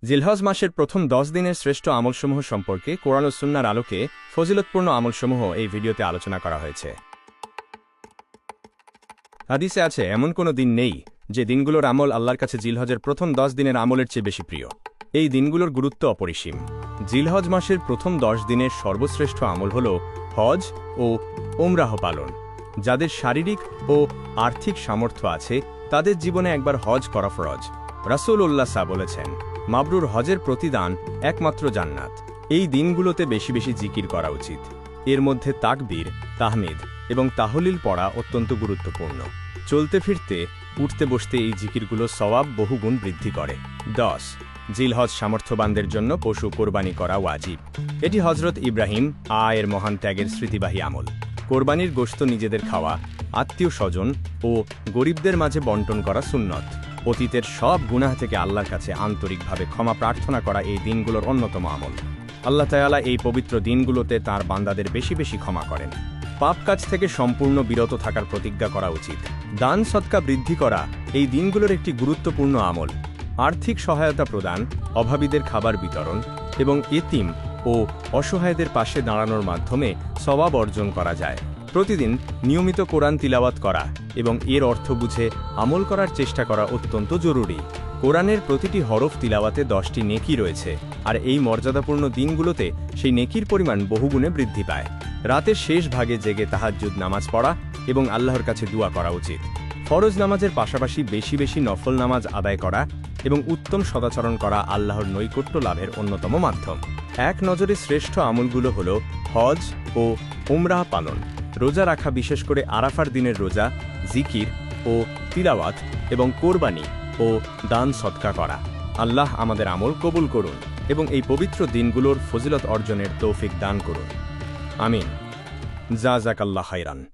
জিলহজ মাসের প্রথম 10 দিনের শ্রেষ্ঠ আমলসমূহ সম্পর্কে কোরআন ও সুন্নাহর আলোকে ফজিলতপূর্ণ আমলসমূহ এই ভিডিওতে আলোচনা করা হয়েছে। হাদিসে আছে, এমন কোনো দিন নেই যে দিনগুলোর আমল আল্লাহর কাছে জিলহজের প্রথম 10 দিনের আমলের চেয়ে বেশি প্রিয়। এই দিনগুলোর গুরুত্ব অপরিসীম। জিলহজ মাসের প্রথম 10 দিনের সর্বশ্রেষ্ঠ আমল হল হজ ও ওমরাহ পালন। যাদের শারীরিক ও আর্থিক সামর্থ্য আছে তাদের জীবনে একবার হজ করা ফরজ। রাসূলুল্লাহ বলেছেন, মাবরুর হজের প্রতিদান একমাত্র জান্নাত। এই দিনগুলোতে বেশি বেশি জিকির করা উচিত। এর মধ্যে তাকবীর, তাহমিদ এবং তাহলিল পড়া অত্যন্ত গুরুত্বপূর্ণ। চলতে ফিরতে, উঠতে বসতে এই জিকিরগুলো সওয়াব বহুগুণ বৃদ্ধি করে। 10 জিলহজ সামর্থ্যবানদের জন্য পশু কোরবানি করা ওয়াজিব। এটি হজরত ইব্রাহিম এর মহান ত্যাগের স্মৃতিবাহী আমল। কোরবানির গোশত নিজেদের খাওয়া, আত্মীয় স্বজন ও গরিবদের মাঝে বন্টন করা সুন্নত। অতীতের সব গুনাহ থেকে আল্লাহর কাছে আন্তরিকভাবে ক্ষমা প্রার্থনা করা এই দিনগুলোর অন্যতম আমল। আল্লাহ তাআলা এই পবিত্র দিনগুলোতে তাঁর বান্দাদের বেশি বেশি ক্ষমা করেন। পাপ কাজ থেকে সম্পূর্ণ বিরত থাকার প্রতিজ্ঞা করা উচিত। দান সদকা বৃদ্ধি করা এই দিনগুলোর একটি গুরুত্বপূর্ণ আমল। আর্থিক সহায়তা প্রদান, অভাবীদের খাবার বিতরণ এবং এতিম ও অসহায়দের পাশে দাঁড়ানোর মাধ্যমে সওয়াব অর্জন করা যায়। প্রতিদিন নিয়মিত কোরআন তিলাওয়াত করা এবং এর অর্থ বুঝে আমল করার চেষ্টা করা অত্যন্ত জরুরি। কোরআনের প্রতিটি হরফ তিলাওয়াতে 10টি নেকি রয়েছে, আর এই মর্যাদাপূর্ণ দিনগুলোতে সেই নেকির পরিমাণ বহুগুণে বৃদ্ধি পায়। রাতের শেষ ভাগে জেগে তাহাজ্জুদ নামাজ পড়া এবং আল্লাহর কাছে দোয়া করা উচিত। ফরজ নামাজের পাশাপাশি বেশি বেশি নফল নামাজ আদায় করা এবং উত্তম সদাচরণ করা আল্লাহর নৈকট্য লাভের অন্যতম মাধ্যম। এক নজরে শ্রেষ্ঠ আমলগুলো হল হজ ও উমরাহ পালন, রোজা রাখা, বিশেষ করে আরাফার দিনের রোজা, জিকির ও তিলাওয়াত এবং কোরবানি ও দান সদকা করা। আল্লাহ আমাদের আমল কবুল করুন এবং এই পবিত্র দিনগুলোর ফজিলত অর্জনের তৌফিক দান করুন। আমিন। জাযাকাল্লাহ খাইরান।